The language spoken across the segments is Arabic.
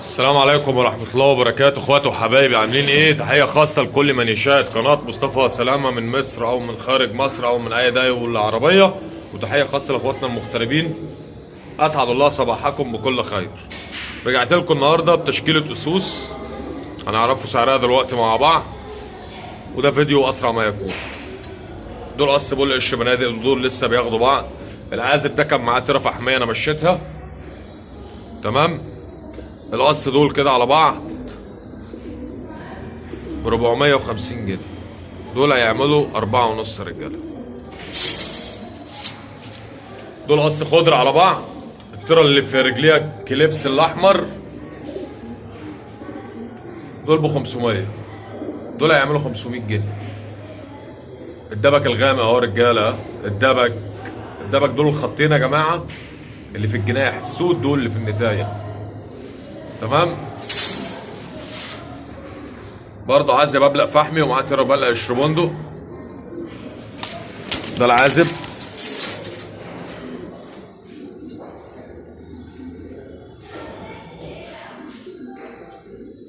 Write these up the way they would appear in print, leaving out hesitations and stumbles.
السلام عليكم ورحمة الله وبركاته، اخواتي وحبايبي، عاملين ايه؟ تحية خاصة لكل من يشاهد قناة مصطفى سلامة من مصر او من خارج مصر او من اي دولة عربية، وتحية خاصة لاخواتنا المغتربين. اسعد الله صباحكم بكل خير. رجعت لكم النهاردة بتشكيلة اسوس هنعرفوا سعرها دلوقتي مع بعض، وده فيديو اسرع ما يكون. دول قص بول قش بنادق، ودول لسه بياخدوا بعض. العازب ده كان معاه تيرة فحمية انا مشيتها تمام. القص دول كده على بعض ب 450 جنيه. دول هيعملوا 4.5 رجاله. دول قص خضر على بعض. التيرة اللي في رجليها كليبس الاحمر دول ب 500. دول هيعملوا 500 جنيه. الدبك الغامق اهو رجاله. الدبك دول الخطين يا جماعه اللي في الجناح، السود دول اللي في النتايه تمام. برضه عازب ابلق فحمي ومعاه تيرة بلق الشربوندو. ده العازب.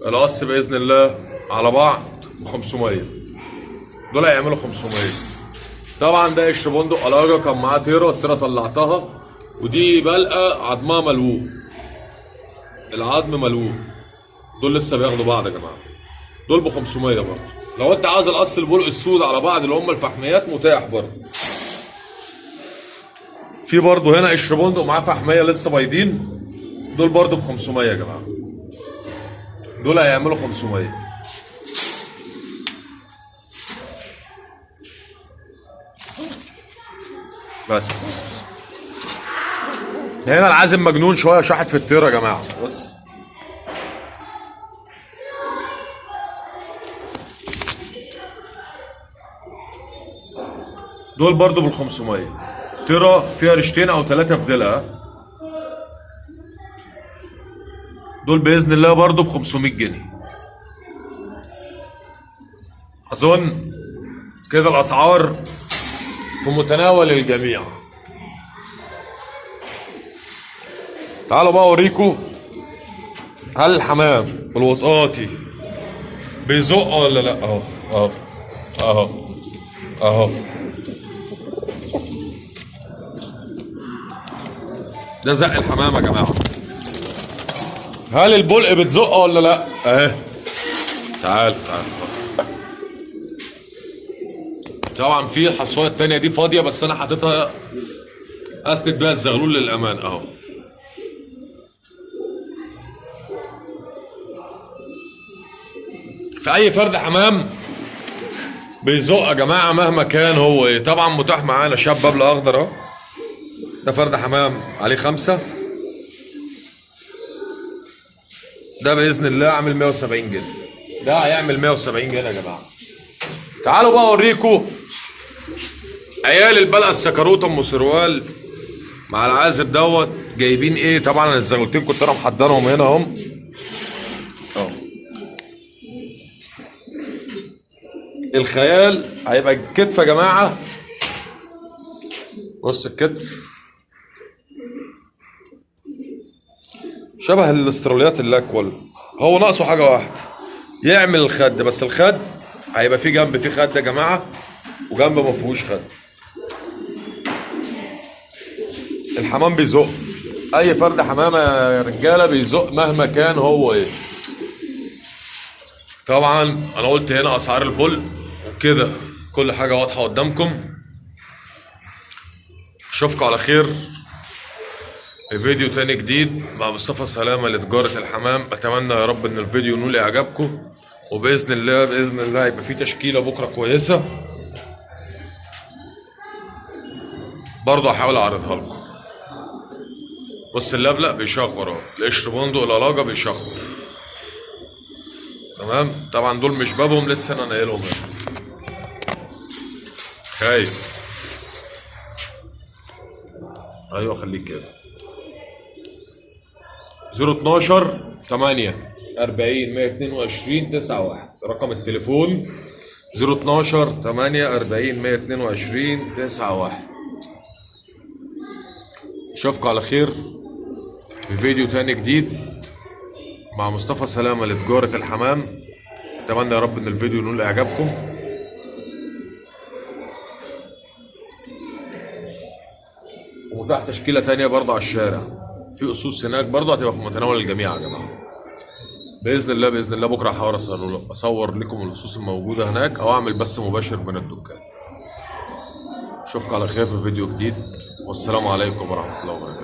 القص باذن الله على بعض ب 500. دول هيعملوا 500. طبعا ده الشربوندو الاجا كان معاه التيرة طلعتها، ودي بلقه عظمها ملوه، العظم ملوه. دول لسه بياخدوا بعض يا جماعه. دول ب 500 برضه. لو انت عاوز القص البلق السود على بعض اللي هم الفحميات متاح برضه. في برضه هنا الشربوندو معاه فحميه لسه بايضين. دول برضه ب 500 يا جماعه. دول هيعملوا 500. بس. هنا العازم مجنون شويه، شاحت في الطيره يا جماعه. بص دول برضو بال 500. طيره فيها رشتين او ثلاثه في ديلها. دول باذن الله برضو ب 500 جنيه. اظن كده الاسعار في متناول الجميع. تعالوا بقى اوريكم هل الحمام الوطاطي بيزق ولا لا. اهو اهو اهو اهو. ده زق الحمام يا جماعه. هل البلق بتزق ولا لا؟ اهي. تعال. طبعا في الحصوانه التانيه دي فاضيه، بس انا حاططها اسند بيها الزغلول للامان اهو. في اي فرد حمام بيزق يا جماعه مهما كان هو ايه. طبعا متاح معانا شاب بابل اخضر اهو. ده فرد حمام عليه 5. ده باذن الله عامل 170 جنيه. ده هيعمل 170 جنيه يا جماعه. تعالوا بقى اوريكم عيال البلقه السكروت ام سروال مع العازب دوت جايبين ايه. طبعا الزغلتين كنت انا محضرهم هنا اهم اهو. الخيال هيبقى الكتف يا جماعه. بص الكتف شبه الاستراليات الاكول. هو ناقصه حاجه واحده يعمل الخد، بس الخد هيبقى فيه جنب فيه خد يا جماعه، وجنب ما فيهوش خد. الحمام بيزق. اي فرد حمامه يا رجاله بيزق مهما كان هو ايه. طبعا انا قلت هنا اسعار البل وكده كل حاجه واضحه قدامكم. اشوفكم على خير في فيديو تاني جديد مع مصطفى سلامة لتجارة الحمام. اتمنى يا رب ان الفيديو ينول اعجابكم، وباذن الله يبقى في تشكيله بكره كويسه. برضه هحاول اعرضها لكم. بص اللبلق بيشخر اهو، القشر بندق العلاجه بيشخر تمام. طبعا دول مش بابهم لسه انا ناقلهم هنا. خايف. ايوه خليك كده. 012 8 40 122 91 رقم التليفون. 012 8 40 122 91. اشوفكم على خير في فيديو تاني جديد مع مصطفى سلامة لتجارة الحمام. اتمنى يا رب ان الفيديو ينول اعجابكم. ومتاح تشكيلة تانية برضه على الشارع، في أصوص هناك برضه هتبقى في متناول الجميع يا جماعة. بإذن الله بإذن الله بكرة هحاول أصور لكم الأصوص الموجودة هناك، أو أعمل بث مباشر من الدكان. أشوفكم على خير في فيديو جديد، والسلام عليكم ورحمة الله وبركاته.